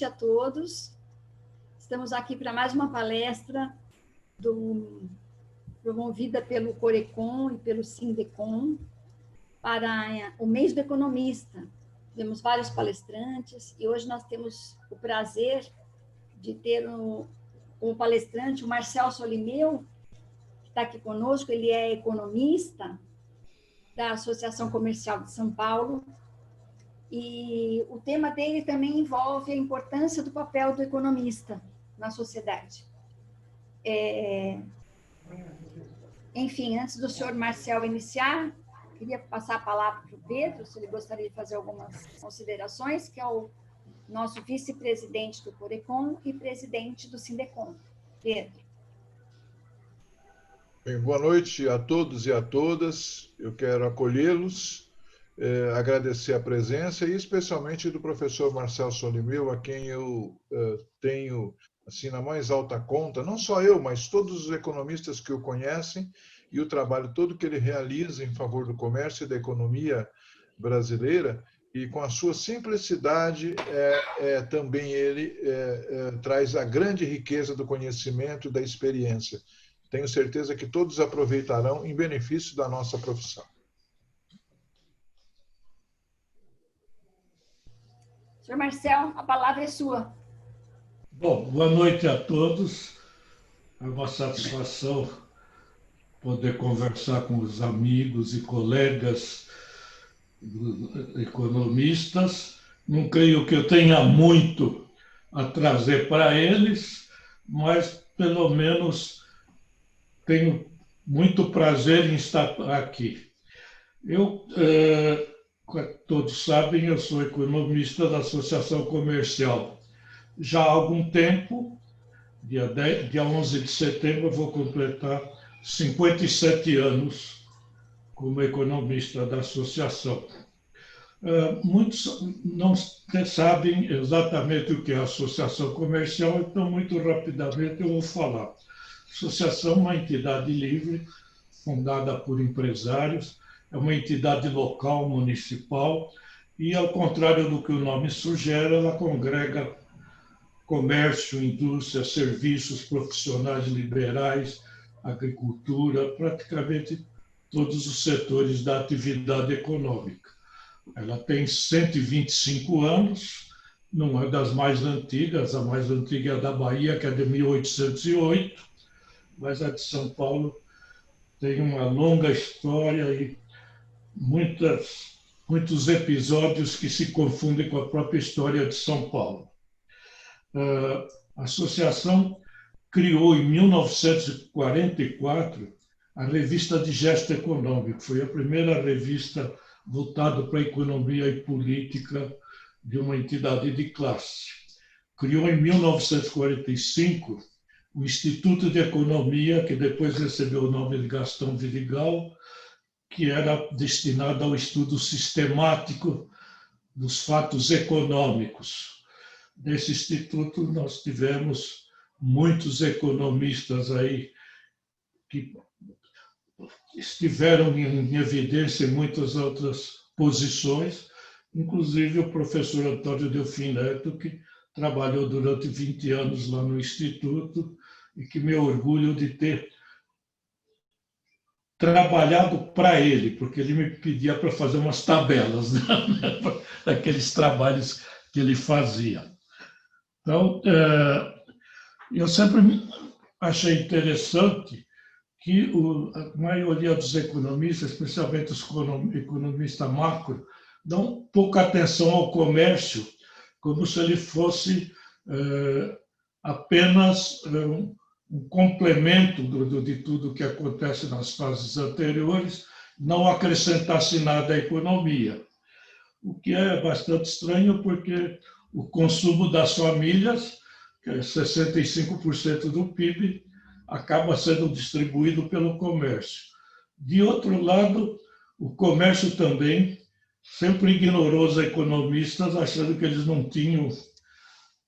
a todos. Estamos aqui para mais uma palestra promovida pelo Corecon e pelo Sindecom para o mês do economista. Temos vários palestrantes e hoje nós temos o prazer de ter como palestrante o Marcel Solimeu, que está aqui conosco. Ele é economista da Associação Comercial de São Paulo. E o tema dele também envolve a importância do papel do economista na sociedade. Enfim, antes do senhor Marcel iniciar, queria passar a palavra para o Pedro, se ele gostaria de fazer algumas considerações, que é o nosso vice-presidente do Corecon e presidente do Sindecom. Pedro. Bem, boa noite a todos e a todas. Eu quero acolhê-los, agradecer a presença e especialmente do professor Marcel Solimeu, a quem eu tenho assim na mais alta conta, não só eu, mas todos os economistas que o conhecem e o trabalho todo que ele realiza em favor do comércio e da economia brasileira, e com a sua simplicidade também ele traz a grande riqueza do conhecimento e da experiência. Tenho certeza que todos aproveitarão em benefício da nossa profissão. Senhor Marcel, a palavra é sua. Bom, boa noite a todos. É uma satisfação poder conversar com os amigos e colegas economistas. Não creio que eu tenha muito a trazer para eles, mas pelo menos tenho muito prazer em estar aqui. Todos sabem, eu sou economista da Associação Comercial. Já há algum tempo, dia 11 de setembro, eu vou completar 57 anos como economista da associação. Muitos não sabem exatamente o que é a Associação Comercial, então, muito rapidamente, eu vou falar. A associação é uma entidade livre, fundada por empresários, é uma entidade local, municipal, e, ao contrário do que o nome sugere, ela congrega comércio, indústria, serviços, profissionais liberais, agricultura, praticamente todos os setores da atividade econômica. Ela tem 125 anos, não é das mais antigas, a mais antiga é a da Bahia, que é de 1808, mas a de São Paulo tem uma longa história e muitos episódios que se confundem com a própria história de São Paulo. A associação criou em 1944 a Revista de Gesto Econômico. Foi a primeira revista voltada para a economia e política de uma entidade de classe. Criou em 1945 o Instituto de Economia, que depois recebeu o nome de Gastão Vidigal, que era destinado ao estudo sistemático dos fatos econômicos. Nesse instituto nós tivemos muitos economistas aí que estiveram em evidência em muitas outras posições, inclusive o professor Antônio Delfim Neto, que trabalhou durante 20 anos lá no instituto e que me orgulho de ter trabalhado para ele, porque ele me pedia para fazer umas tabelas, né? Daqueles trabalhos que ele fazia. Então, eu sempre achei interessante que a maioria dos economistas, especialmente os economistas macro, dão pouca atenção ao comércio, como se ele fosse apenas um complemento de tudo que acontece nas fases anteriores, não acrescentasse nada à economia. O que é bastante estranho, porque o consumo das famílias, que é 65% do PIB, acaba sendo distribuído pelo comércio. De outro lado, o comércio também sempre ignorou os economistas, achando que eles não tinham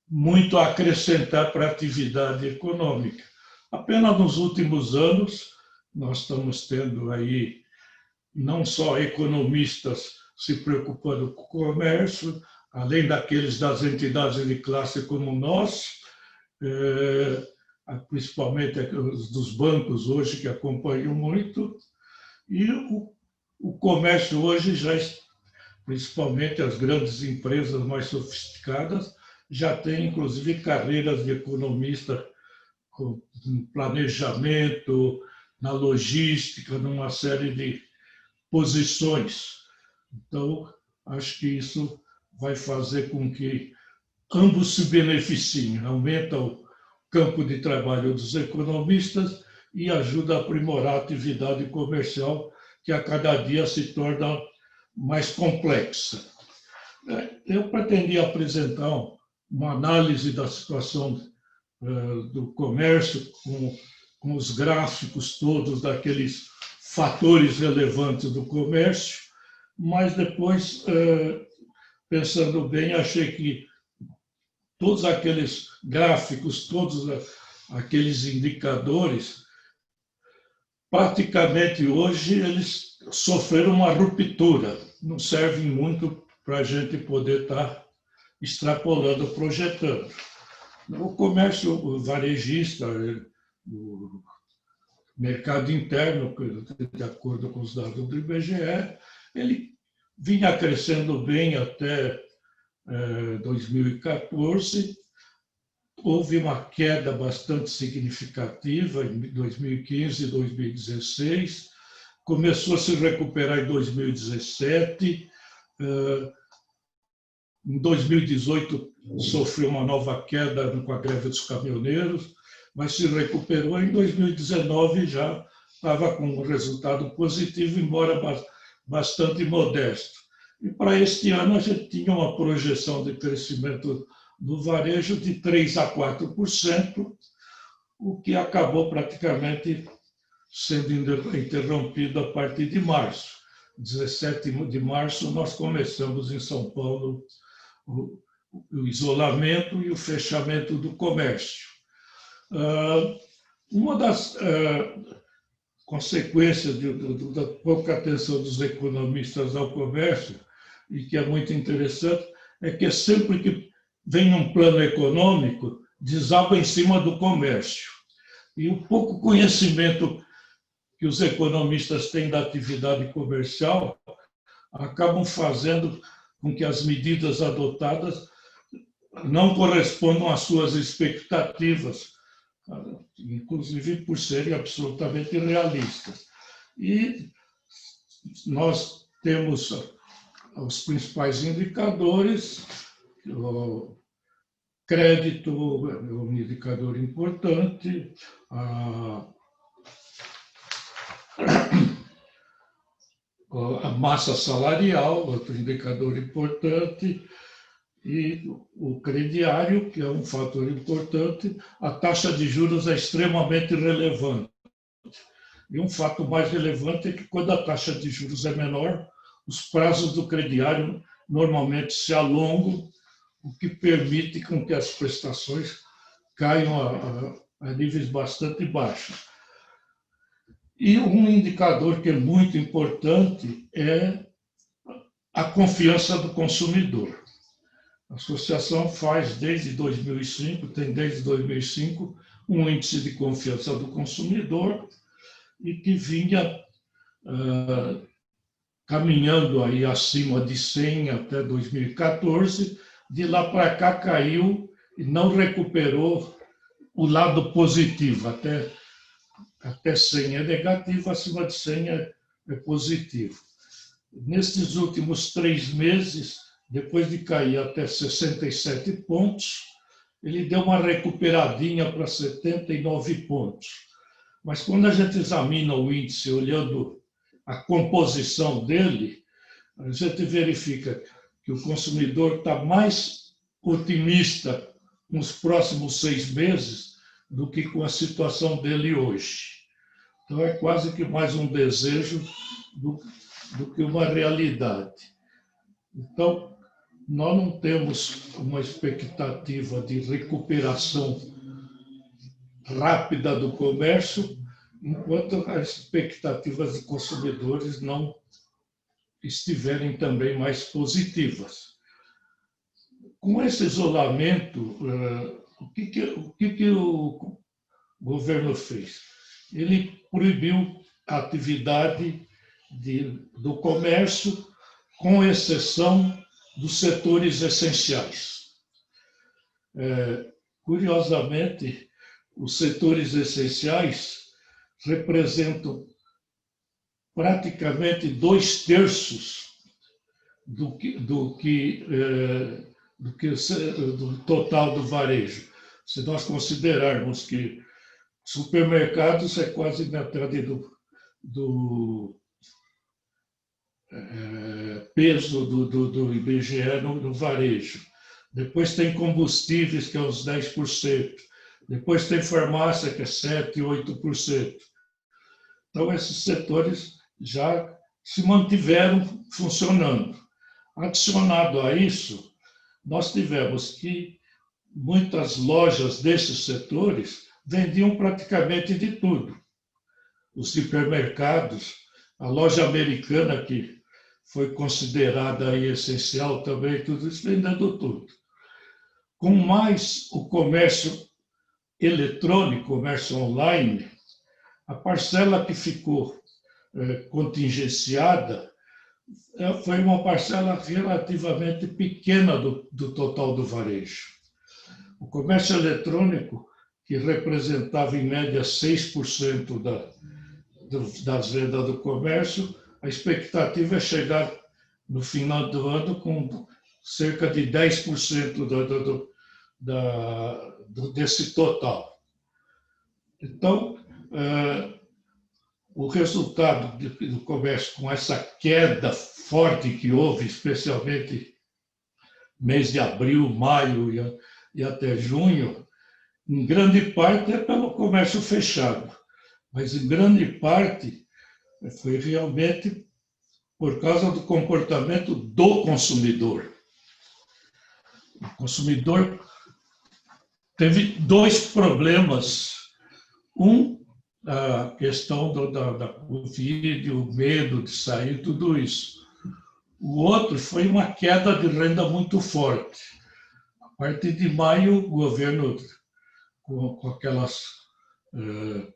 muito a acrescentar para a atividade econômica. Apenas nos últimos anos, nós estamos tendo aí não só economistas se preocupando com o comércio, além daqueles das entidades de classe como nós, principalmente os dos bancos hoje, que acompanham muito, e o comércio hoje já, principalmente as grandes empresas mais sofisticadas, já tem inclusive carreiras de economista com planejamento, na logística, numa série de posições. Então, acho que isso vai fazer com que ambos se beneficiem, aumenta o campo de trabalho dos economistas e ajuda a aprimorar a atividade comercial, que a cada dia se torna mais complexa. Eu pretendia apresentar uma análise da situação do comércio com os gráficos todos daqueles fatores relevantes do comércio, mas depois, pensando bem, achei que todos aqueles gráficos, todos aqueles indicadores, praticamente hoje eles sofreram uma ruptura, não servem muito para a gente poder estar extrapolando, projetando. O comércio varejista, o mercado interno, de acordo com os dados do IBGE, ele vinha crescendo bem até 2014. Houve uma queda bastante significativa em 2015 e 2016, começou a se recuperar em 2017, em 2018 sofreu uma nova queda com a greve dos caminhoneiros, mas se recuperou. Em 2019 já estava com um resultado positivo, embora bastante modesto. E para este ano a gente tinha uma projeção de crescimento do varejo de 3% a 4%, o que acabou praticamente sendo interrompido a partir de março. 17 de março nós começamos em São Paulo o isolamento e o fechamento do comércio. Uma das consequências da pouca atenção dos economistas ao comércio, e que é muito interessante, é que sempre que vem um plano econômico, desaba em cima do comércio. E o pouco conhecimento que os economistas têm da atividade comercial acabam fazendo com que as medidas adotadas não correspondam às suas expectativas, inclusive por serem absolutamente realistas. E nós temos os principais indicadores. O crédito é um indicador importante, a massa salarial, outro indicador importante, e o crediário, que é um fator importante. A taxa de juros é extremamente relevante. E um fato mais relevante é que, quando a taxa de juros é menor, os prazos do crediário normalmente se alongam, o que permite com que as prestações caiam a níveis bastante baixos. E um indicador que é muito importante é a confiança do consumidor. A associação faz desde 2005, tem desde 2005, um índice de confiança do consumidor e que vinha caminhando aí acima de 100 até 2014. De lá para cá caiu e não recuperou o lado positivo. Até 100 é negativo, acima de 100 é positivo. Nestes últimos 3 meses, depois de cair até 67 pontos, ele deu uma recuperadinha para 79 pontos. Mas quando a gente examina o índice, olhando a composição dele, a gente verifica que o consumidor está mais otimista com os próximos 6 meses do que com a situação dele hoje. Então, é quase que mais um desejo do que uma realidade. Então, nós não temos uma expectativa de recuperação rápida do comércio, enquanto as expectativas de consumidores não estiverem também mais positivas. com esse isolamento, o que o governo fez? Ele proibiu a atividade do comércio, com exceção dos setores essenciais. Curiosamente, os setores essenciais representam praticamente 2/3 do total do varejo. Se nós considerarmos que supermercados é quase metade do peso do IBGE no varejo. Depois tem combustíveis, que é uns 10%. Depois tem farmácia, que é 7%, 8%. Então, esses setores já se mantiveram funcionando. Adicionado a isso, nós tivemos que muitas lojas desses setores vendiam praticamente de tudo. Os supermercados, a loja americana, que foi considerada aí essencial também, tudo isso vendendo tudo. Com mais o comércio eletrônico, comércio online, a parcela que ficou contingenciada foi uma parcela relativamente pequena do total do varejo. O comércio eletrônico, que representava em média 6% das vendas do comércio, a expectativa é chegar no final do ano com cerca de 10% desse total. Então, o resultado do comércio, com essa queda forte que houve, especialmente mês de abril, maio e até junho, em grande parte é pelo comércio fechado, mas em grande parte foi realmente por causa do comportamento do consumidor. O consumidor teve dois problemas. A questão da Covid, o medo de sair, tudo isso. O outro foi uma queda de renda muito forte. A partir de maio, o governo, com aquelas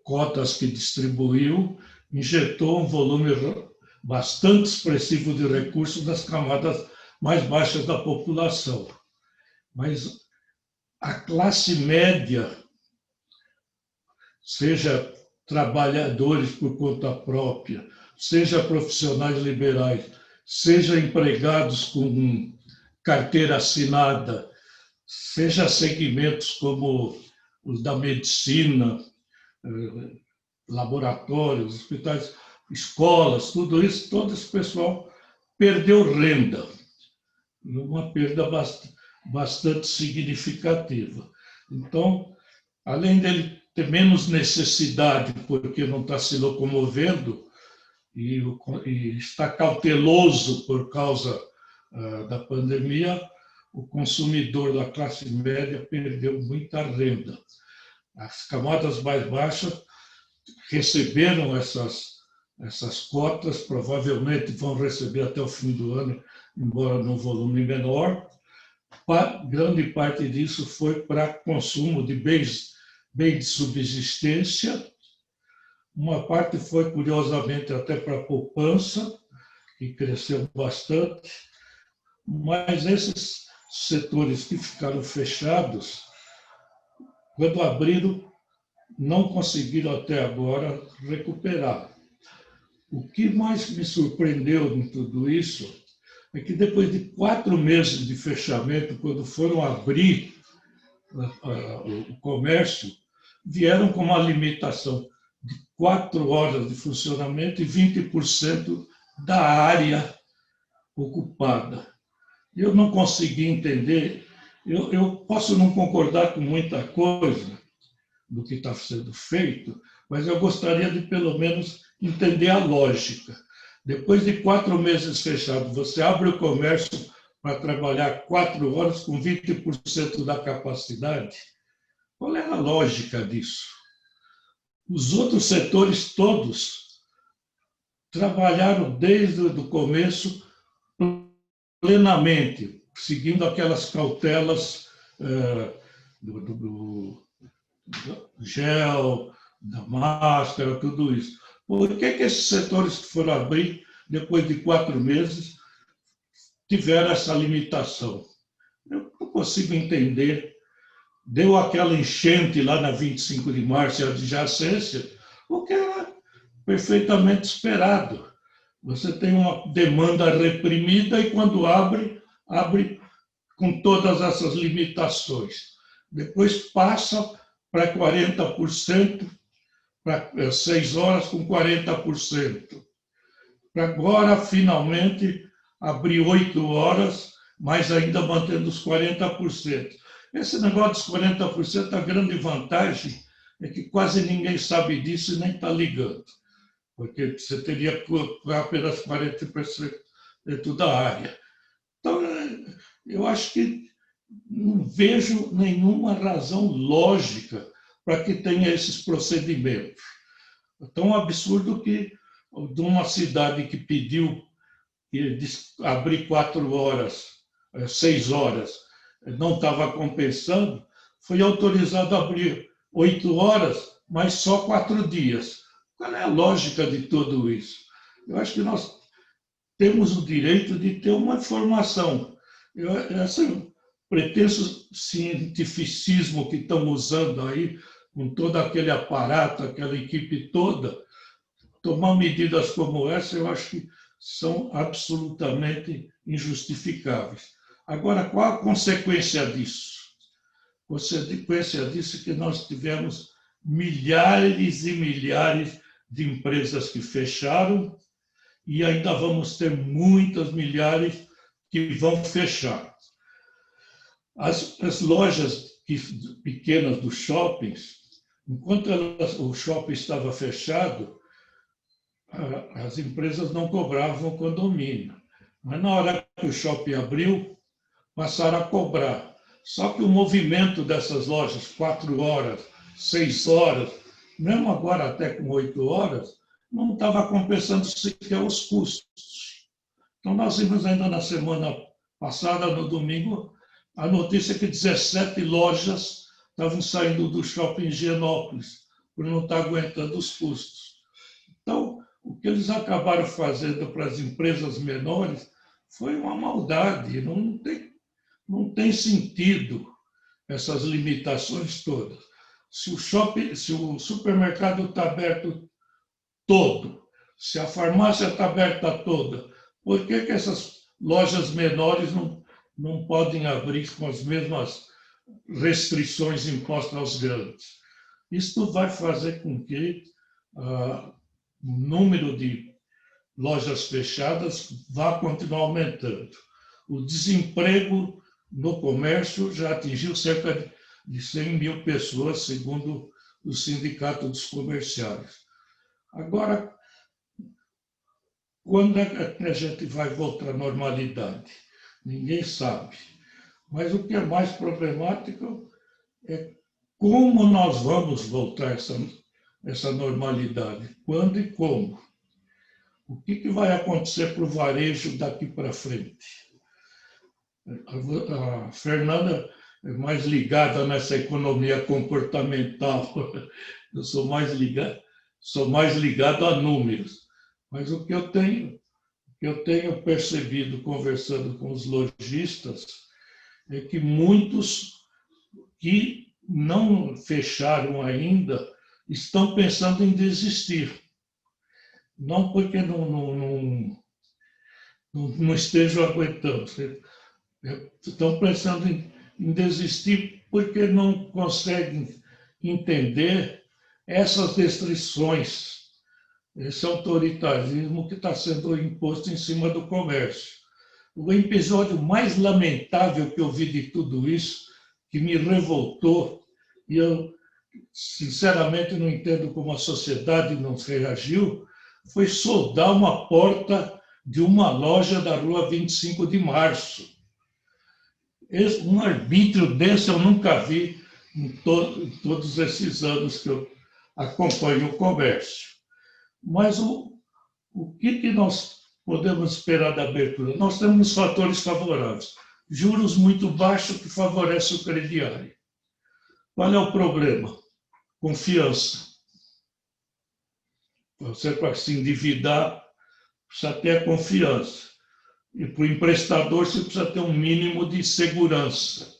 cotas que distribuiu, injetou um volume bastante expressivo de recursos nas camadas mais baixas da população. Mas a classe média, seja trabalhadores por conta própria, seja profissionais liberais, seja empregados com carteira assinada, seja segmentos como os da medicina, laboratórios, hospitais, escolas, tudo isso, todo esse pessoal perdeu renda, uma perda bastante significativa. Então, além dele ter menos necessidade, porque não está se locomovendo, e está cauteloso por causa da pandemia, o consumidor da classe média perdeu muita renda. As camadas mais baixas receberam essas cotas, provavelmente vão receber até o fim do ano, embora num volume menor. Grande parte disso foi para consumo de bens de subsistência. Uma parte foi, curiosamente, até para a poupança, que cresceu bastante. Mas esses setores que ficaram fechados, quando abriram, não conseguiram até agora recuperar. O que mais me surpreendeu em tudo isso é que depois de 4 meses de fechamento, quando foram abrir o comércio, vieram com uma limitação de 4 horas de funcionamento e 20% da área ocupada. Eu não consegui entender, eu posso não concordar com muita coisa do que está sendo feito, mas eu gostaria de, pelo menos, entender a lógica. Depois de 4 meses fechados, você abre o comércio para trabalhar 4 horas com 20% da capacidade? Qual é a lógica disso? Os outros setores todos trabalharam desde o começo plenamente. seguindo aquelas cautelas do gel, da máscara, tudo isso. Por que esses setores que foram abrir depois de 4 meses tiveram essa limitação? Eu não consigo entender. Deu aquela enchente lá na 25 de março e adjacência, o que era perfeitamente esperado. Você tem uma demanda reprimida e quando abre com todas essas limitações. Depois passa para 40%, para 6 horas com 40%. Agora, finalmente, abrir 8 horas, mas ainda mantendo os 40%. Esse negócio dos 40%, a grande vantagem é que quase ninguém sabe disso e nem está ligando, porque você teria apenas 40% dentro da área. Então, eu acho que não vejo nenhuma razão lógica para que tenha esses procedimentos. É tão absurdo que de uma cidade que pediu abrir 4 horas, 6 horas, não estava compensando, foi autorizado a abrir 8 horas, mas só 4 dias. Qual é a lógica de tudo isso? Eu acho que nós temos o direito de ter uma informação. Esse pretenso cientificismo que estão usando aí, com todo aquele aparato, aquela equipe toda, tomar medidas como essa, eu acho que são absolutamente injustificáveis. Agora, qual a consequência disso? A consequência disso é que nós tivemos milhares e milhares de empresas que fecharam e ainda vamos ter muitas milhares que vão fechar. As lojas pequenas dos shoppings, enquanto o shopping estava fechado, as empresas não cobravam condomínio. Mas na hora que o shopping abriu, passaram a cobrar. Só que o movimento dessas lojas, 4 horas, 6 horas, mesmo agora até com 8 horas, não estava compensando sequer os custos. Então, nós vimos ainda na semana passada, no domingo, a notícia que 17 lojas estavam saindo do shopping Higienópolis, por não estar aguentando os custos. Então, o que eles acabaram fazendo para as empresas menores foi uma maldade, não tem sentido essas limitações todas. Se o supermercado está aberto todo, se a farmácia está aberta toda, por que essas lojas menores não podem abrir com as mesmas restrições impostas aos grandes? Isto vai fazer com que o número de lojas fechadas vá continuar aumentando. O desemprego no comércio já atingiu cerca de 100 mil pessoas, segundo o Sindicato dos Comerciários. Agora, quando é que a gente vai voltar à normalidade? Ninguém sabe. Mas o que é mais problemático é como nós vamos voltar a essa normalidade. Quando e como? O que vai acontecer para o varejo daqui para frente? A Fernanda é mais ligada nessa economia comportamental. Eu sou mais ligado a números. Mas o que eu tenho percebido conversando com os lojistas é que muitos que não fecharam ainda estão pensando em desistir. Não porque não estejam aguentando. Estão pensando em desistir porque não conseguem entender essas restrições, esse autoritarismo que está sendo imposto em cima do comércio. O episódio mais lamentável que eu vi de tudo isso, que me revoltou, e eu, sinceramente, não entendo como a sociedade não reagiu, foi soldar uma porta de uma loja da rua 25 de março. Um arbítrio desse eu nunca vi em todos esses anos que eu acompanho o comércio. Mas o que nós podemos esperar da abertura? Nós temos fatores favoráveis. juros muito baixos que favorecem o crediário. Qual é o problema? Confiança. Você, para se endividar, precisa ter a confiança. E para o emprestador, você precisa ter um mínimo de segurança.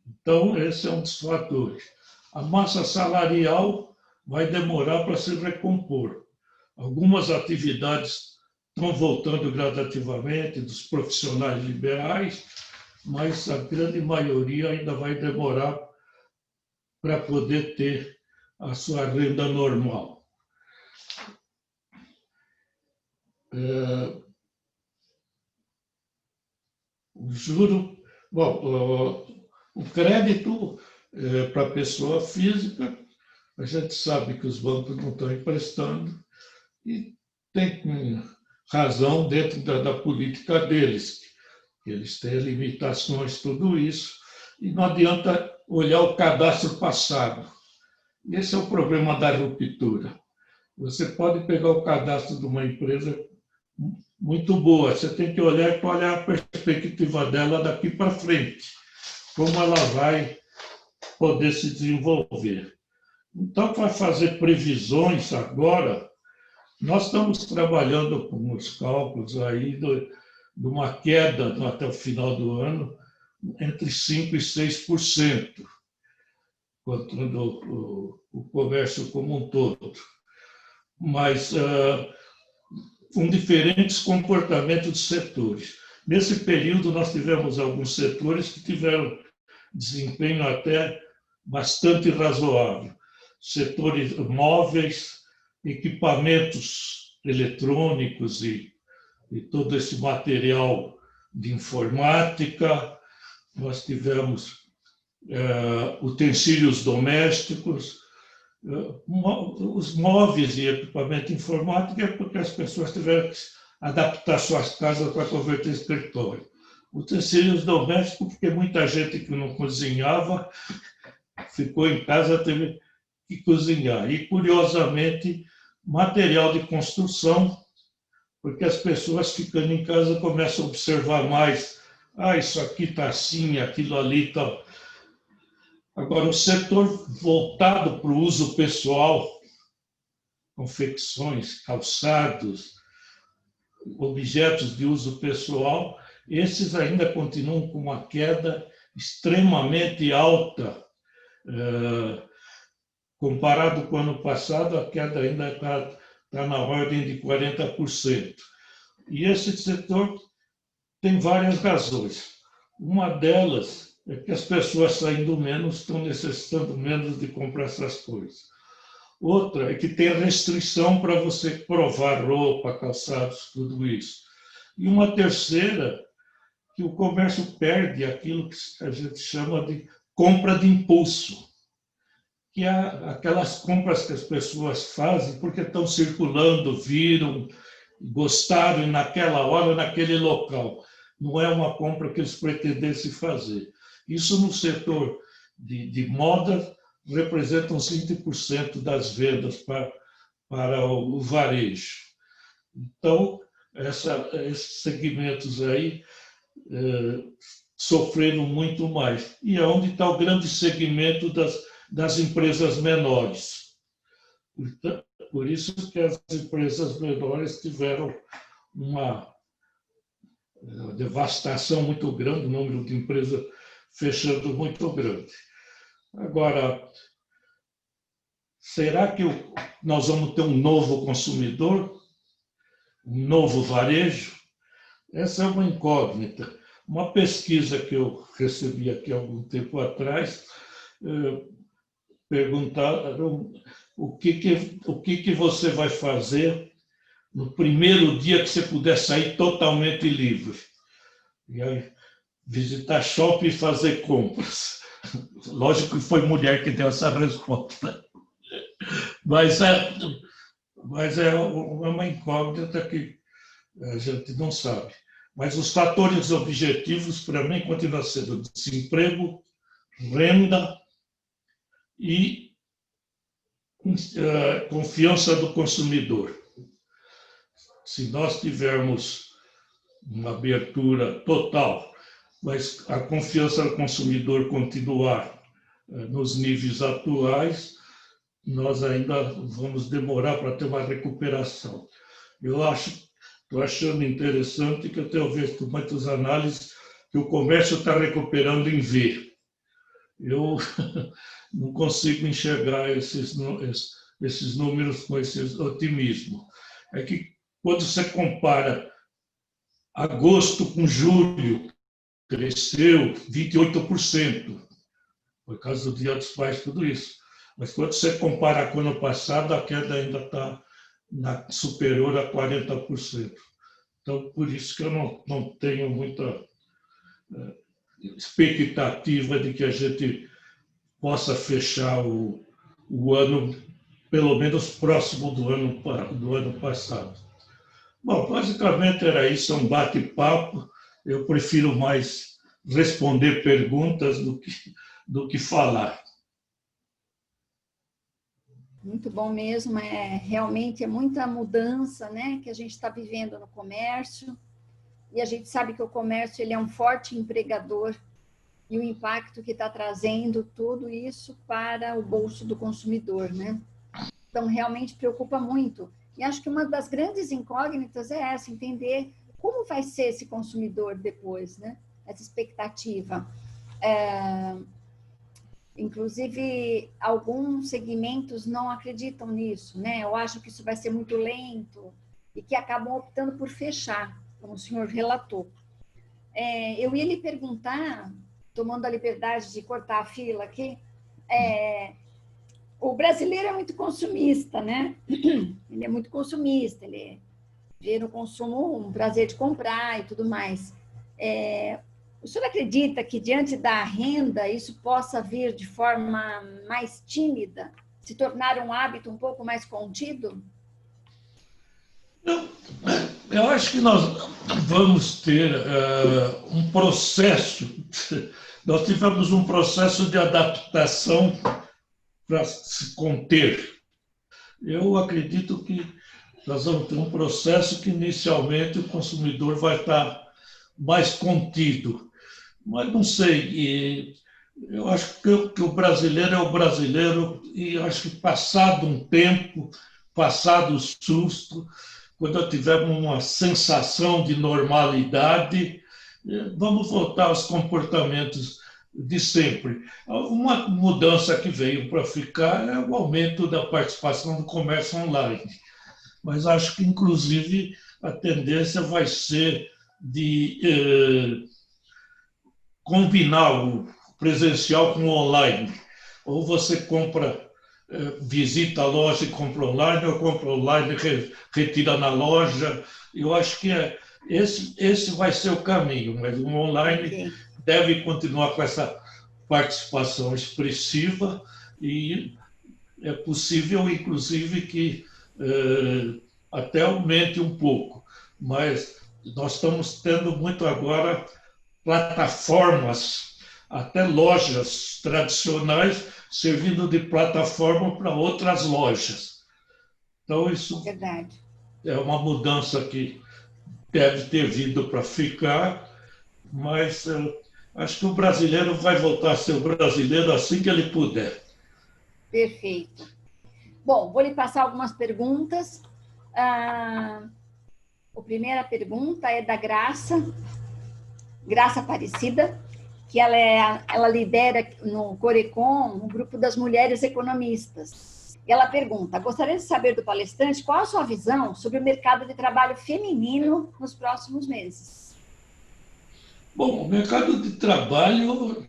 Então, esse é um dos fatores. A massa salarial vai demorar para se recompor. Algumas atividades estão voltando gradativamente, dos profissionais liberais, mas a grande maioria ainda vai demorar para poder ter a sua renda normal. O juro, bom, o crédito para a pessoa física, a gente sabe que os bancos não estão emprestando e tem razão dentro da política deles. Eles têm limitações, tudo isso, e não adianta olhar o cadastro passado. Esse é o problema da ruptura. Você pode pegar o cadastro de uma empresa muito boa, você tem que olhar qual é a perspectiva dela daqui para frente, como ela vai poder se desenvolver. Então, para fazer previsões agora, nós estamos trabalhando com os cálculos aí de uma queda até o final do ano entre 5% e 6%, contando o comércio como um todo. Mas com diferentes comportamentos de setores. Nesse período, nós tivemos alguns setores que tiveram desempenho até bastante razoável. Setores móveis, equipamentos eletrônicos e todo esse material de informática. Nós tivemos utensílios domésticos, os móveis e equipamento informático é porque as pessoas tiveram que adaptar suas casas para converter em escritório. Utensílios domésticos, porque muita gente que não cozinhava ficou em casa, teve que cozinhar. E, curiosamente, material de construção, porque as pessoas ficando em casa começam a observar mais. Isso aqui está assim, aquilo ali está... Agora, o setor voltado para o uso pessoal, confecções, calçados, objetos de uso pessoal, esses ainda continuam com uma queda extremamente alta. Comparado com o ano passado, a queda ainda está na ordem de 40%. E esse setor tem várias razões. Uma delas é que as pessoas saindo menos estão necessitando menos de comprar essas coisas. Outra é que tem restrição para você provar roupa, calçados, tudo isso. E uma terceira, que o comércio perde aquilo que a gente chama de compra de impulso, que é aquelas compras que as pessoas fazem porque estão circulando, viram, gostaram naquela hora, naquele local. Não é uma compra que eles pretendessem fazer. Isso no setor de moda representa uns 20% das vendas para o varejo. Então, esses segmentos aí sofreram muito mais. E é onde está o grande segmento das empresas menores. Por isso que as empresas menores tiveram uma devastação muito grande, o número de empresas fechando muito grande. Agora, será que nós vamos ter um novo consumidor? Um novo varejo? Essa é uma incógnita. Uma pesquisa que eu recebi aqui há algum tempo atrás, perguntaram o que você vai fazer no primeiro dia que você puder sair totalmente livre. E aí, visitar shopping e fazer compras. Lógico que foi mulher que deu essa resposta. Mas é uma incógnita que a gente não sabe. Mas os fatores objetivos, para mim, continuam sendo desemprego, renda e confiança do consumidor. Se nós tivermos uma abertura total mas a confiança do consumidor continuar nos níveis atuais, nós ainda vamos demorar para ter uma recuperação. Estou achando interessante que eu tenho visto muitas análises que o comércio está recuperando em V. Eu não consigo enxergar esses números com esse otimismo. É que quando você compara agosto com julho, cresceu 28%, por causa do Dia dos Pais, tudo isso. Mas quando você compara com o ano passado, a queda ainda está superior a 40%. Então, por isso que eu não tenho muita expectativa de que a gente possa fechar o ano, pelo menos próximo do ano passado. Bom, basicamente era isso, um bate-papo. Eu prefiro mais responder perguntas do que falar. Muito bom mesmo, realmente é muita mudança, né, que a gente está vivendo no comércio, e a gente sabe que o comércio ele é um forte empregador, e o impacto que está trazendo tudo isso para o bolso do consumidor, né? Então, realmente preocupa muito. E acho que uma das grandes incógnitas é essa, entender como vai ser esse consumidor depois, né? Essa expectativa. Inclusive, alguns segmentos não acreditam nisso, né? Eu acho que isso vai ser muito lento e que acabam optando por fechar, como o senhor relatou. Eu ia lhe perguntar, tomando a liberdade de cortar a fila aqui, o brasileiro é muito consumista, né? Ele é muito consumista, ele vê no consumo um prazer de comprar e tudo mais. O senhor acredita que, diante da renda, isso possa vir de forma mais tímida, se tornar um hábito um pouco mais contido? Eu acho que nós vamos ter um processo, nós tivemos um processo de adaptação para se conter. Eu acredito que nós vamos ter um processo que, inicialmente, o consumidor vai estar mais contido. Mas não sei, eu acho que o brasileiro é o brasileiro, e acho que passado um tempo, passado o susto, quando eu tiver uma sensação de normalidade, vamos voltar aos comportamentos de sempre. Uma mudança que veio para ficar é o aumento da participação do comércio online. Mas acho que, inclusive, a tendência vai ser de combinar o presencial com o online. Ou você visita a loja e compra online, ou compra online e retira na loja. Eu acho que esse vai ser o caminho, mas o online deve continuar com essa participação expressiva, e é possível, inclusive, que até aumente um pouco. Mas nós estamos tendo muito agora plataformas, até lojas tradicionais, servindo de plataforma para outras lojas. Então, isso é uma mudança que deve ter vindo para ficar, mas acho que o brasileiro vai voltar a ser o brasileiro assim que ele puder. Perfeito. Bom, vou lhe passar algumas perguntas. A primeira pergunta é da Graça Aparecida, que ela lidera no Corecon, um grupo das mulheres economistas. E ela pergunta: gostaria de saber do palestrante qual a sua visão sobre o mercado de trabalho feminino nos próximos meses. Bom, o mercado de trabalho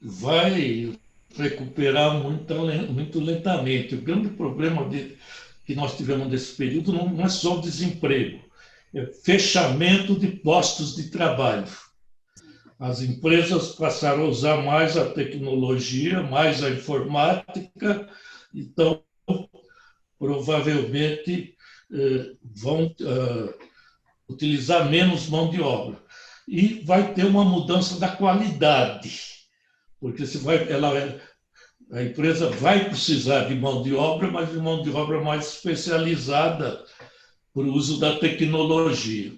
vai recuperar muito lentamente. O grande problema que nós tivemos nesse período não é só o desemprego, é fechamento de postos de trabalho. As empresas passaram a usar mais a tecnologia, mais a informática, então provavelmente vão utilizar menos mão de obra. E vai ter uma mudança da qualidade, porque a empresa vai precisar de mão de obra, mas de mão de obra mais especializada para o uso da tecnologia.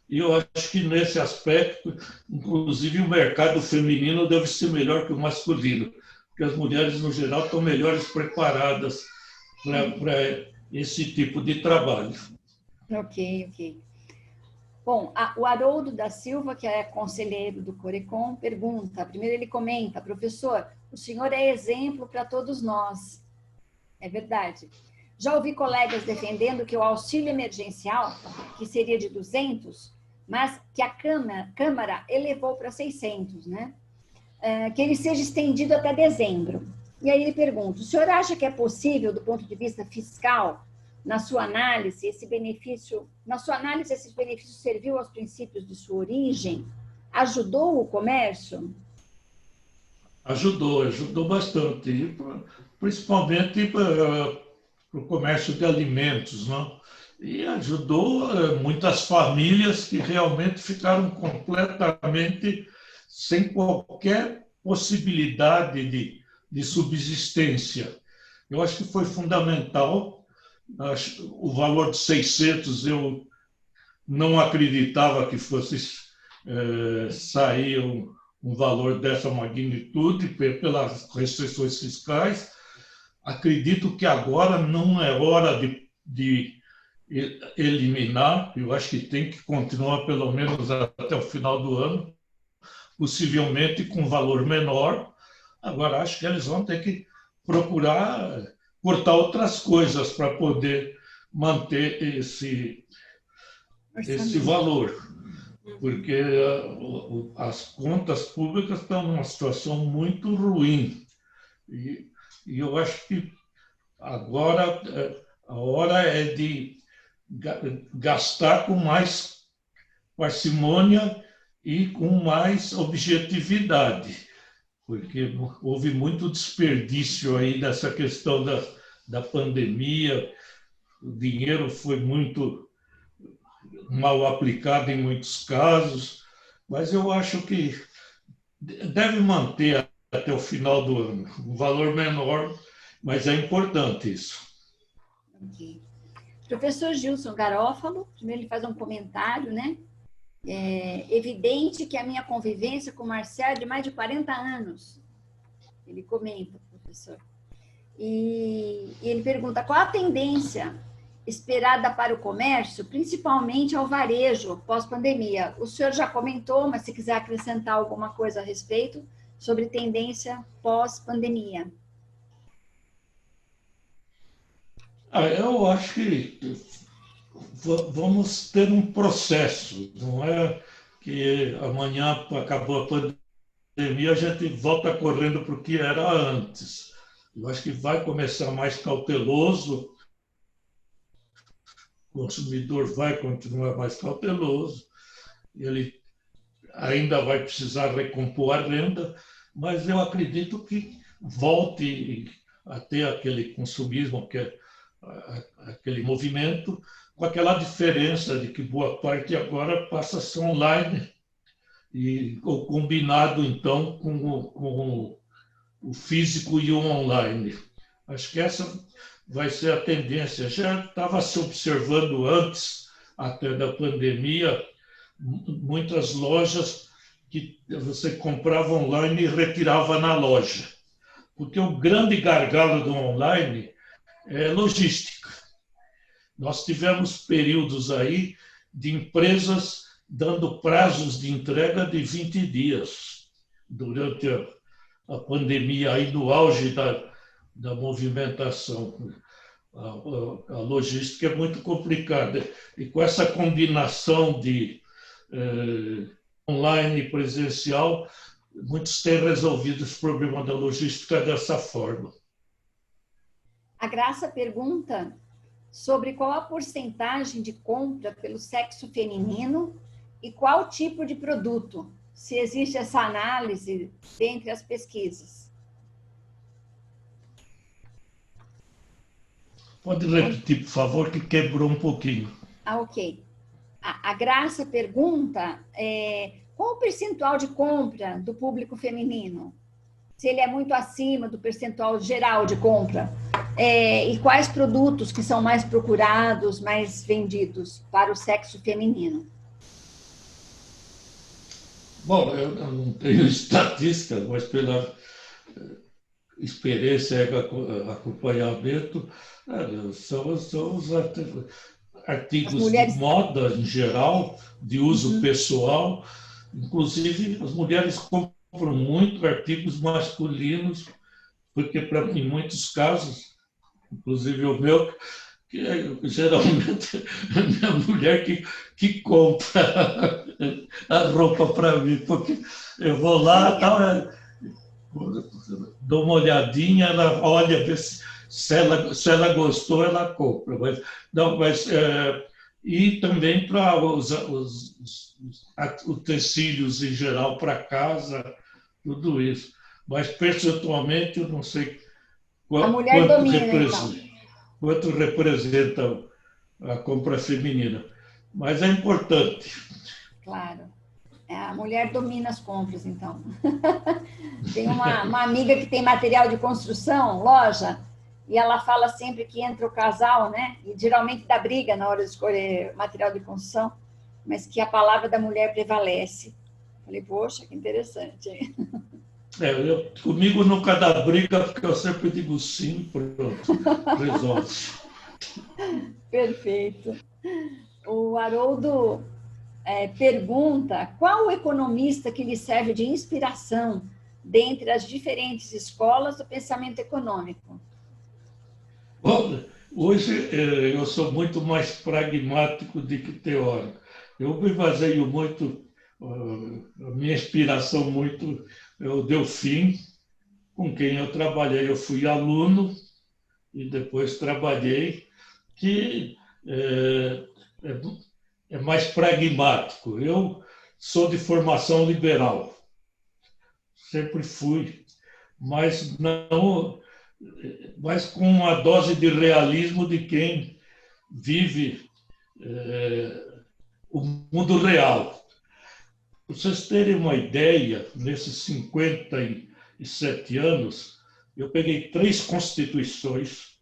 E eu acho que, nesse aspecto, inclusive, o mercado feminino deve ser melhor que o masculino, porque as mulheres, no geral, estão melhores preparadas para esse tipo de trabalho. Ok. Bom, o Haroldo da Silva, que é conselheiro do Corecon, pergunta, primeiro ele comenta, professor, o senhor é exemplo para todos nós. É verdade. Já ouvi colegas defendendo que o auxílio emergencial, que seria de 200, mas que a Câmara elevou para 600, né? Que ele seja estendido até dezembro. E aí ele pergunta, o senhor acha que é possível, do ponto de vista fiscal, na sua análise, esse benefício serviu aos princípios de sua origem? Ajudou o comércio? Ajudou bastante, principalmente para o comércio de alimentos, não? E ajudou muitas famílias que realmente ficaram completamente sem qualquer possibilidade de subsistência. Eu acho que foi fundamental. O valor de 600 eu não acreditava que fosse sair um valor dessa magnitude pelas restrições fiscais. Acredito que agora não é hora de eliminar, eu acho que tem que continuar pelo menos até o final do ano, possivelmente com valor menor. Agora, acho que eles vão ter que procurar cortar outras coisas para poder manter esse valor, porque as contas públicas estão numa situação muito ruim. E eu acho que agora a hora é de gastar com mais parcimônia e com mais objetividade, porque houve muito desperdício aí dessa questão da pandemia, o dinheiro foi muito mal aplicado em muitos casos, mas eu acho que deve manter até o final do ano, um valor menor, mas é importante isso. Okay. Professor Gilson Garófalo, primeiro ele faz um comentário, né? É evidente que a minha convivência com o Marcel é de mais de 40 anos. Ele comenta, professor. E ele pergunta, qual a tendência esperada para o comércio, principalmente ao varejo, pós-pandemia? O senhor já comentou, mas se quiser acrescentar alguma coisa a respeito sobre tendência pós-pandemia. Eu acho que vamos ter um processo, não é que amanhã acabou a pandemia, a gente volta correndo para o que era antes. Eu acho que vai começar mais cauteloso, o consumidor vai continuar mais cauteloso, ele ainda vai precisar recompor a renda, mas eu acredito que volte a ter aquele consumismo, que é aquele movimento, com aquela diferença de que boa parte agora passa a ser online, e o combinado, então, com o físico e o online. Acho que essa vai ser a tendência. Já estava se observando antes, até da pandemia, muitas lojas que você comprava online e retirava na loja. Porque o grande gargalo do online é logística. Nós tivemos períodos aí de empresas dando prazos de entrega de 20 dias durante a pandemia, aí no auge da movimentação. A logística é muito complicada. E com essa combinação de online e presencial, muitos têm resolvido esse problema da logística dessa forma. A Graça pergunta sobre qual a porcentagem de compra pelo sexo feminino e qual tipo de produto, se existe essa análise dentre as pesquisas. Pode repetir, por favor, que quebrou um pouquinho. Ok. A Graça pergunta qual o percentual de compra do público feminino? Se ele é muito acima do percentual geral de compra. E quais produtos que são mais procurados, mais vendidos para o sexo feminino? Bom, eu não tenho estatística, mas pela experiência e acompanhamento, são os As artigos de mulheres. moda em geral, de uso Uhum. pessoal. Inclusive, as mulheres compram muito artigos masculinos, porque em muitos casos, inclusive o meu, que geralmente é a minha mulher que compra a roupa para mim, porque eu vou lá, Olha, tal, dou uma olhadinha, ela olha, vê se ela gostou, ela compra. Mas, não, e também para os utensílios em geral para casa, tudo isso. Mas percentualmente eu não sei a mulher quanto domina, então. representa, quanto representa a compra feminina. Mas é importante. Claro. A mulher domina as compras, então. Tem uma amiga que tem material de construção, loja, e ela fala sempre que entra o casal, né? E geralmente dá briga na hora de escolher material de construção, mas que a palavra da mulher prevalece. Falei, poxa, que interessante. Hein? Comigo nunca dá briga, porque eu sempre digo sim, pronto, resolve. Perfeito. O Haroldo pergunta qual o economista que lhe serve de inspiração dentre as diferentes escolas do pensamento econômico? Bom, hoje eu sou muito mais pragmático do que teórico. Eu me baseio muito, a minha inspiração muito é o Delfim, com quem eu trabalhei. Eu fui aluno e depois trabalhei, que é, é mais pragmático. Eu sou de formação liberal, sempre fui, mas não, mas com uma dose de realismo de quem vive o mundo real. Para vocês terem uma ideia, nesses 57 anos, eu peguei 3 constituições,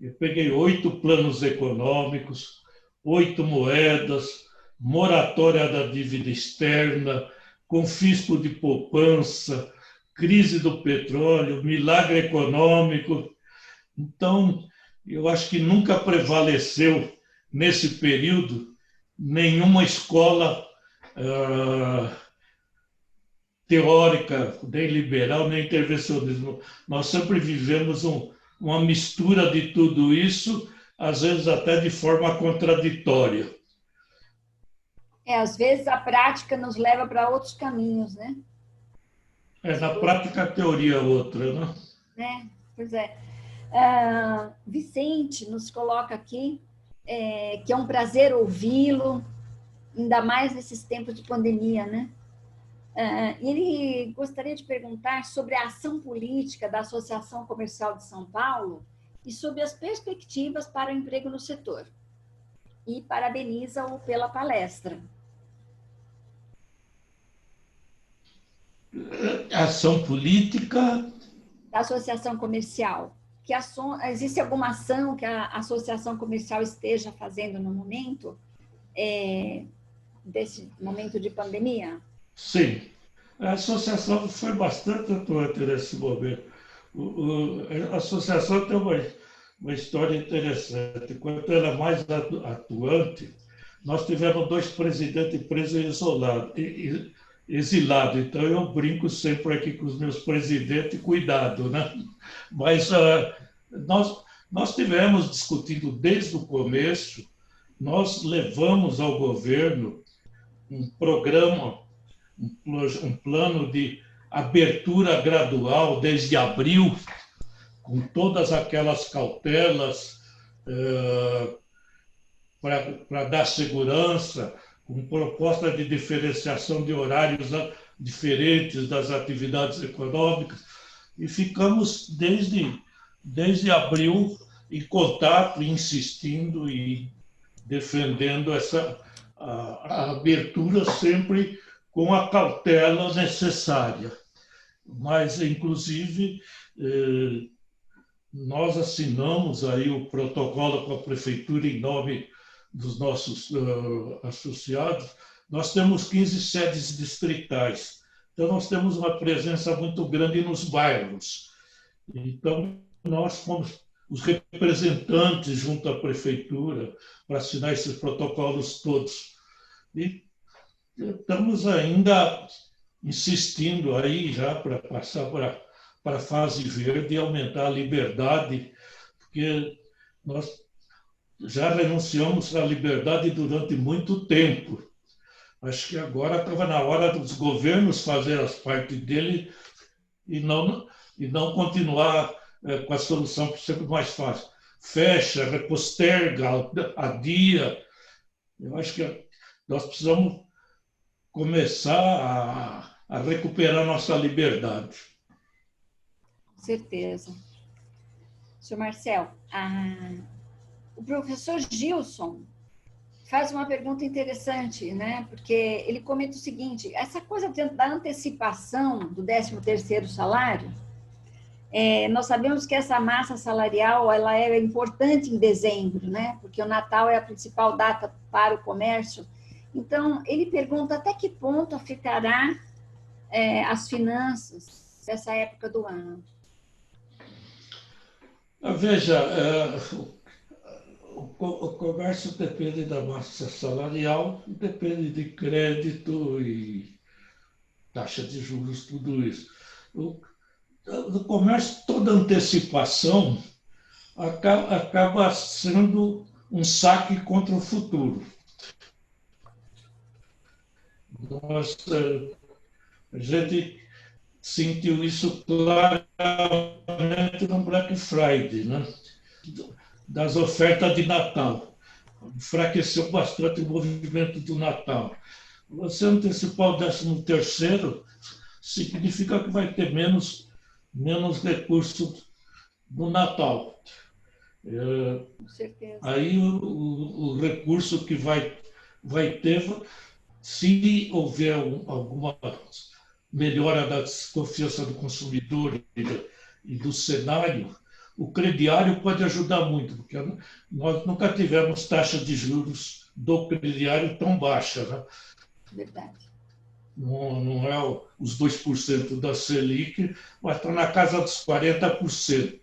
eu peguei 8 planos econômicos, 8 moedas, moratória da dívida externa, confisco de poupança, crise do petróleo, milagre econômico. Então, eu acho que nunca prevaleceu, nesse período, nenhuma escola teórica, nem liberal, nem intervencionismo. Nós sempre vivemos uma mistura de tudo isso, às vezes até de forma contraditória. Às vezes a prática nos leva para outros caminhos, né? Na prática, a teoria é outra, né? Pois é. Vicente nos coloca aqui que é um prazer ouvi-lo, ainda mais nesses tempos de pandemia, né? Ele gostaria de perguntar sobre a ação política da Associação Comercial de São Paulo e sobre as perspectivas para o emprego no setor. E parabeniza-o pela palestra. Ação política... Da Associação Comercial. Existe alguma ação que a Associação Comercial esteja fazendo no momento, desse momento de pandemia? Sim. A associação foi bastante atuante nesse momento. A associação tem uma história interessante. Quando ela é mais atuante, nós tivemos 2 presidentes presos exilados. Então, eu brinco sempre aqui com os meus presidentes, cuidado, né? Mas nós tivemos discutindo desde o começo, nós levamos ao governo um programa, um plano de abertura gradual desde abril, com todas aquelas cautelas para dar segurança, com proposta de diferenciação de horários diferentes das atividades econômicas, e ficamos desde abril em contato, insistindo e defendendo a abertura sempre com a cautela necessária. Mas, inclusive, nós assinamos aí o protocolo com a prefeitura em nome dos nossos associados, nós temos 15 sedes distritais. Então, nós temos uma presença muito grande nos bairros. Então, nós fomos os representantes junto à prefeitura para assinar esses protocolos todos. E estamos ainda insistindo aí já para passar para a fase verde e aumentar a liberdade, porque nós já renunciamos à liberdade durante muito tempo. Acho que agora estava na hora dos governos fazer as partes dele e não continuar com a solução que é sempre mais fácil. Fecha, reposterga, adia. Eu acho que nós precisamos começar a recuperar nossa liberdade. Com certeza. Senhor Marcel, o professor Gilson faz uma pergunta interessante, né? Porque ele comenta o seguinte: essa coisa da antecipação do 13º salário, nós sabemos que essa massa salarial ela é importante em dezembro, né? Porque o Natal é a principal data para o comércio. Então, ele pergunta até que ponto afetará as finanças dessa época do ano. Veja, o comércio depende da massa salarial, depende de crédito e taxa de juros, tudo isso. No comércio, toda antecipação acaba sendo um saque contra o futuro. A gente sentiu isso claramente no Black Friday, né? Das ofertas de Natal. Enfraqueceu bastante o movimento do Natal. Você antecipar o 13º significa que vai ter menos recursos no Natal. Com certeza. Aí o recurso que vai ter, se houver alguma melhora da desconfiança do consumidor e do cenário, o crediário pode ajudar muito, porque nós nunca tivemos taxa de juros do crediário tão baixa, né? Verdade. Não é os 2% da Selic, mas está na casa dos 40%.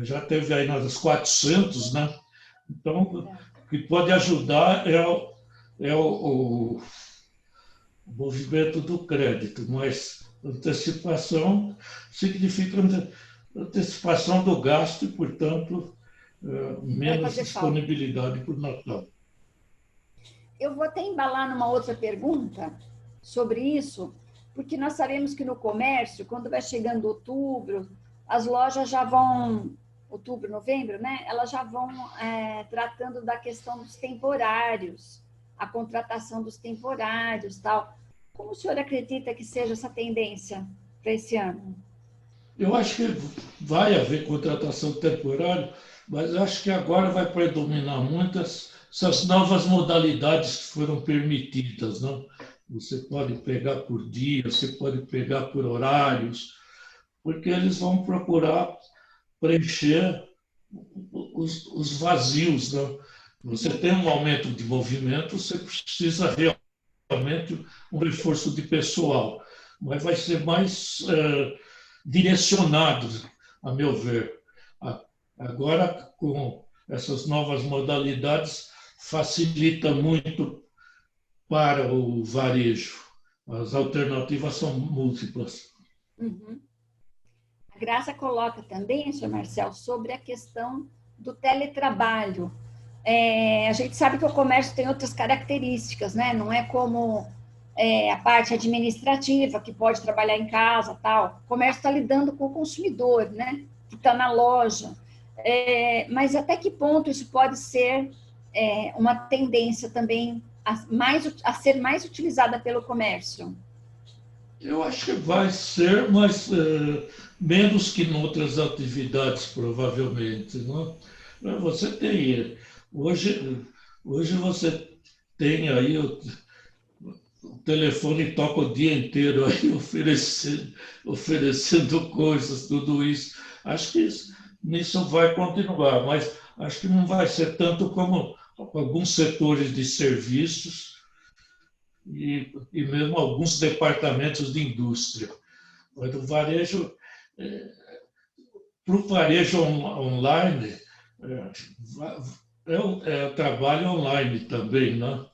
Já teve aí nas 400, né? Então, o que pode ajudar é o movimento do crédito, mas antecipação significa antecipação do gasto e, portanto, menos disponibilidade para o Natal. Eu vou até embalar numa outra pergunta sobre isso, porque nós sabemos que no comércio, quando vai chegando outubro, as lojas já vão, outubro, novembro, né? Elas já vão tratando da questão dos temporários, a contratação dos temporários, tal. Como o senhor acredita que seja essa tendência para esse ano? Eu acho que vai haver contratação temporária, mas acho que agora vai predominar muitas essas novas modalidades que foram permitidas, não? Você pode pegar por dia, você pode pegar por horários, porque eles vão procurar preencher os vazios, não? Você tem um aumento de movimento, você precisa realmente um reforço de pessoal, mas vai ser mais direcionado, a meu ver. Agora, com essas novas modalidades, facilita muito para o varejo. As alternativas são múltiplas. Uhum. A Graça coloca também, senhor Marcel, sobre a questão do teletrabalho. A gente sabe que o comércio tem outras características, né? Não é como a parte administrativa, que pode trabalhar em casa, tal. O comércio está lidando com o consumidor, né? Que está na loja. Mas até que ponto isso pode ser uma tendência também a ser mais utilizada pelo comércio? Eu acho que vai ser, mas menos que em outras atividades, provavelmente. Não? Você tem... Hoje você tem aí o telefone toca o dia inteiro aí oferecendo coisas, tudo isso. Acho que isso vai continuar, mas acho que não vai ser tanto como alguns setores de serviços e mesmo alguns departamentos de indústria. Mas o varejo, para o varejo online, é trabalho online também, né?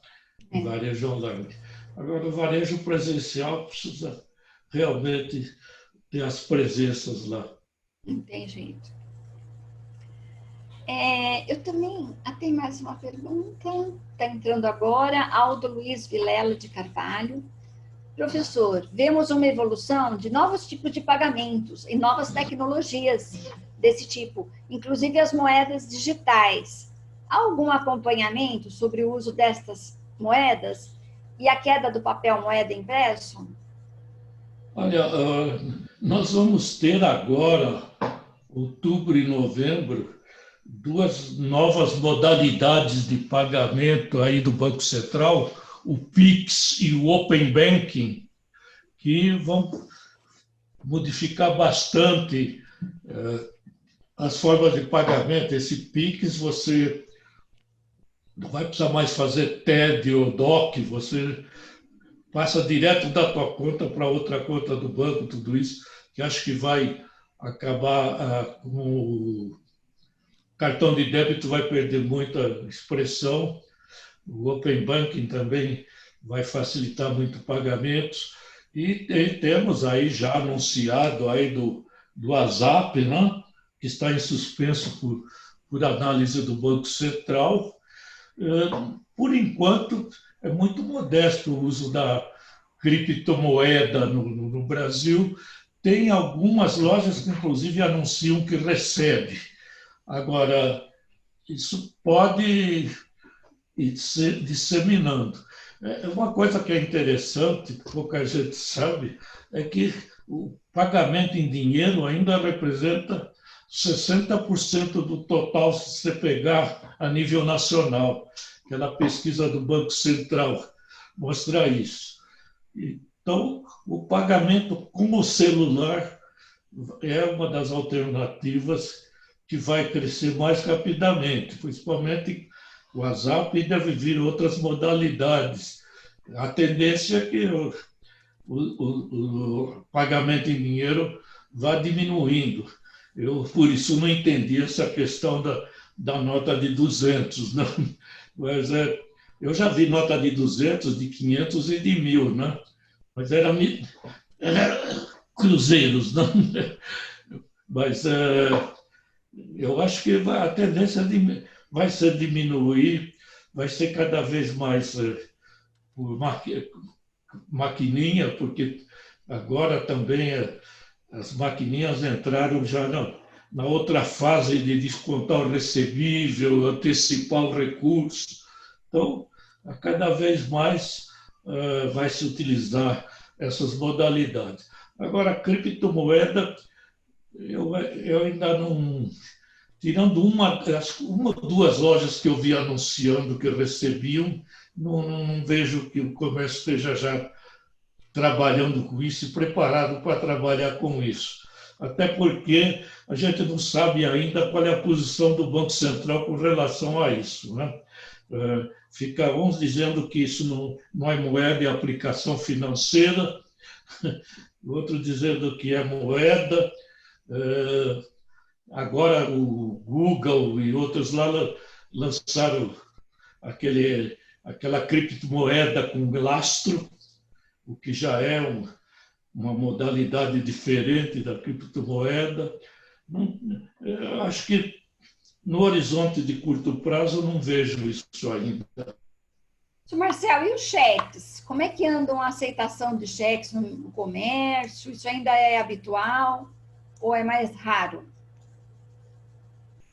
O varejo online. Agora, o varejo presencial precisa realmente ter as presenças lá. Não tem jeito. Eu também tenho mais uma pergunta. Está entrando agora, Aldo Luiz Vilela de Carvalho. Professor, vemos uma evolução de novos tipos de pagamentos e novas tecnologias desse tipo, inclusive as moedas digitais. Há algum acompanhamento sobre o uso destas moedas e a queda do papel moeda impresso? Olha, nós vamos ter agora, outubro e novembro, duas novas modalidades de pagamento aí do Banco Central, o Pix e o Open Banking, que vão modificar bastante as formas de pagamento. Esse Pix, você não vai precisar mais fazer TED ou DOC, você passa direto da tua conta para outra conta do banco, tudo isso, que acho que vai acabar com o cartão de débito, vai perder muita expressão. O Open Banking também vai facilitar muito pagamentos. E temos aí já anunciado aí do WhatsApp, né, que está em suspenso por análise do Banco Central. Por enquanto, é muito modesto o uso da criptomoeda no Brasil. Tem algumas lojas que, inclusive, anunciam que recebe. Agora, isso pode ir se disseminando. Uma coisa que é interessante, que pouca gente sabe, é que o pagamento em dinheiro ainda representa 60% do total, se você pegar a nível nacional. Aquela pesquisa do Banco Central mostra isso. Então, o pagamento com o celular é uma das alternativas que vai crescer mais rapidamente, principalmente o WhatsApp, e deve vir outras modalidades. A tendência é que o pagamento em dinheiro vá diminuindo. Eu, por isso, não entendi essa questão da nota de 200, não. Mas eu já vi nota de 200, de 500 e de 1.000, né? Mas era cruzeiros, não? Mas eu acho que a tendência vai ser diminuir, vai ser cada vez mais por maquininha, porque agora também as maquininhas entraram já na outra fase de descontar o recebível, antecipar o recurso. Então, cada vez mais vai se utilizar essas modalidades. Agora, a criptomoeda, eu ainda não... Tirando uma ou duas lojas que eu vi anunciando que recebiam, não vejo que o comércio esteja já trabalhando com isso e preparado para trabalhar com isso. Até porque a gente não sabe ainda qual é a posição do Banco Central com relação a isso, né? Fica uns dizendo que isso não é moeda, é aplicação financeira, outro dizendo que é moeda. Agora o Google e outros lá lançaram aquela criptomoeda com lastro, o que já é uma modalidade diferente da criptomoeda. Eu acho que no horizonte de curto prazo eu não vejo isso ainda. Sr. Marcel, e os cheques? Como é que andam a aceitação de cheques no comércio? Isso ainda é habitual ou é mais raro?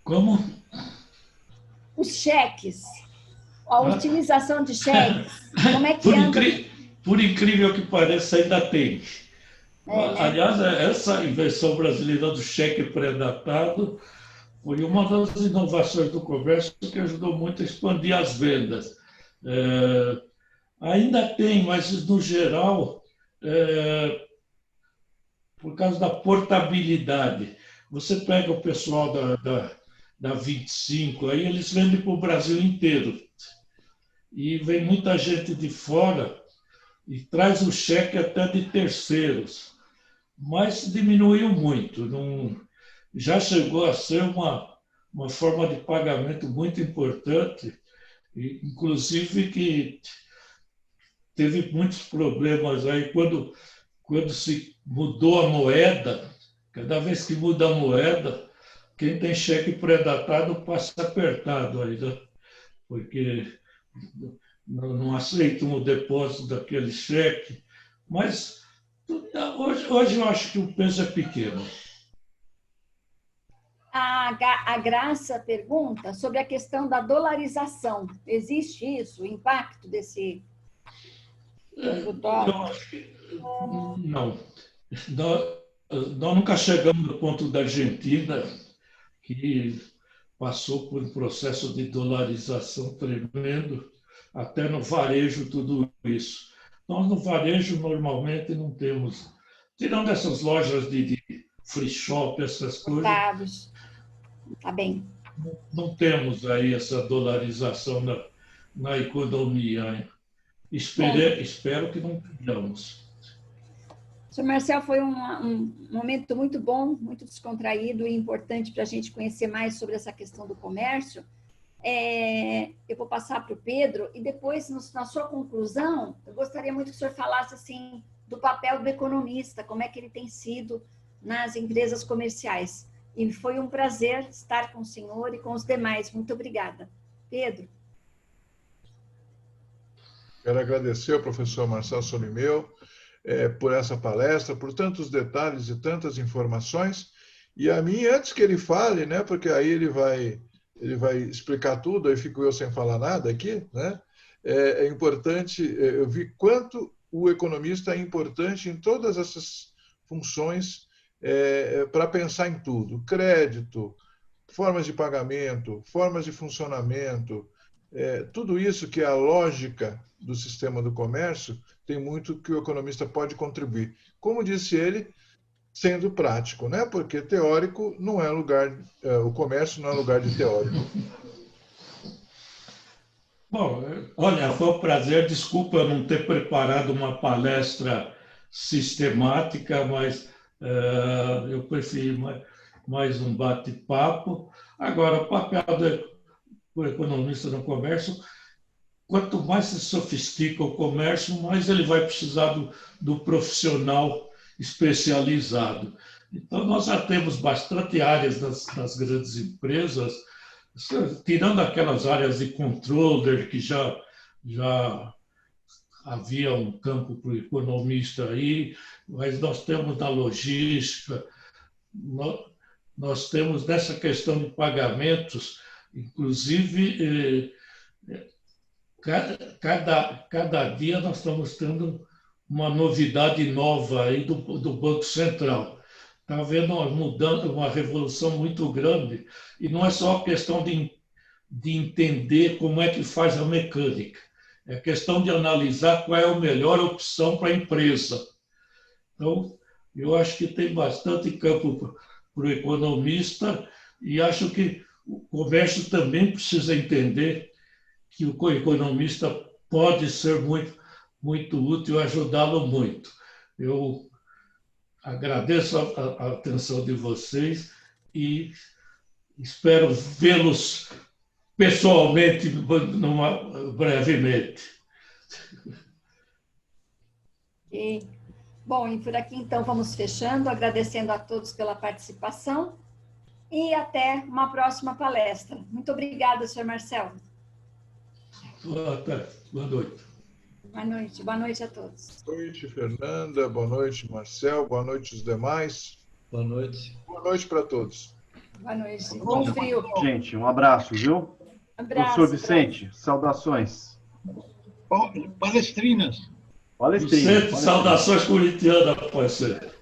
Como? Os cheques, a utilização de cheques, como é que anda? Por incrível que pareça, ainda tem. Né? Aliás, essa invenção brasileira do cheque pré-datado foi uma das inovações do comércio que ajudou muito a expandir as vendas. Ainda tem, mas no geral, por causa da portabilidade. Você pega o pessoal da 25, aí eles vendem para o Brasil inteiro. E vem muita gente de fora e traz o cheque até de terceiros, mas diminuiu muito. Não, já chegou a ser uma forma de pagamento muito importante, inclusive que teve muitos problemas aí quando se mudou a moeda. Cada vez que muda a moeda, quem tem cheque pré-datado passa apertado aí, né? Porque não aceitam o depósito daquele cheque. Mas hoje eu acho que o peso é pequeno. A Graça pergunta sobre a questão da dolarização. Existe isso, o impacto desse do dólar? Não. Nós nunca chegamos no ponto da Argentina, que passou por um processo de dolarização tremendo, até no varejo tudo isso. Nós no varejo normalmente não temos, tirando essas lojas de free shop, essas coisas, tá bem. Não temos aí essa dolarização na economia. Espero que não tenhamos. Sr. Marcel, foi um momento muito bom, muito descontraído e importante para a gente conhecer mais sobre essa questão do comércio. Eu vou passar para o Pedro e depois, na sua conclusão, eu gostaria muito que o senhor falasse assim, do papel do economista, como é que ele tem sido nas empresas comerciais. E foi um prazer estar com o senhor e com os demais. Muito obrigada. Pedro. Quero agradecer ao professor Marcel Solimeu por essa palestra, por tantos detalhes e tantas informações. E a mim, antes que ele fale, né, porque aí ele vai explicar tudo, aí fico eu sem falar nada aqui, né? É importante, eu vi quanto o economista é importante em todas essas funções para pensar em tudo. Crédito, formas de pagamento, formas de funcionamento, tudo isso que é a lógica do sistema do comércio, tem muito que o economista pode contribuir. Como disse ele, sendo prático, né? Porque teórico não é lugar, o comércio não é lugar de teórico. Bom, olha, foi um prazer. Desculpa eu não ter preparado uma palestra sistemática, mas eu preferi mais um bate-papo. Agora, o papel do economista no comércio, quanto mais se sofistica o comércio, mais ele vai precisar do profissional especializado. Então, nós já temos bastante áreas nas grandes empresas, tirando aquelas áreas de controller, que já havia um campo para o economista aí, mas nós temos na logística, nós temos nessa questão de pagamentos, inclusive, cada dia nós estamos tendo uma novidade nova aí do Banco Central. Está havendo uma revolução muito grande, e não é só a questão de entender como é que faz a mecânica, é questão de analisar qual é a melhor opção para a empresa. Então, eu acho que tem bastante campo para o economista, e acho que o comércio também precisa entender que o economista pode ser muito útil e ajudá-lo muito. Eu agradeço a atenção de vocês e espero vê-los pessoalmente brevemente. Okay. Bom, e por aqui então vamos fechando, agradecendo a todos pela participação e até uma próxima palestra. Muito obrigada, Sr. Marcel. Boa noite. Boa noite. Boa noite a todos. Boa noite, Fernanda. Boa noite, Marcel. Boa noite, os demais. Boa noite. Boa noite para todos. Boa noite. Bom frio. Gente, um abraço, viu? Abraço. Professor Vicente, saudações. Palestrinas. Palestrinas. Vicente, saudações corintianas, pode ser.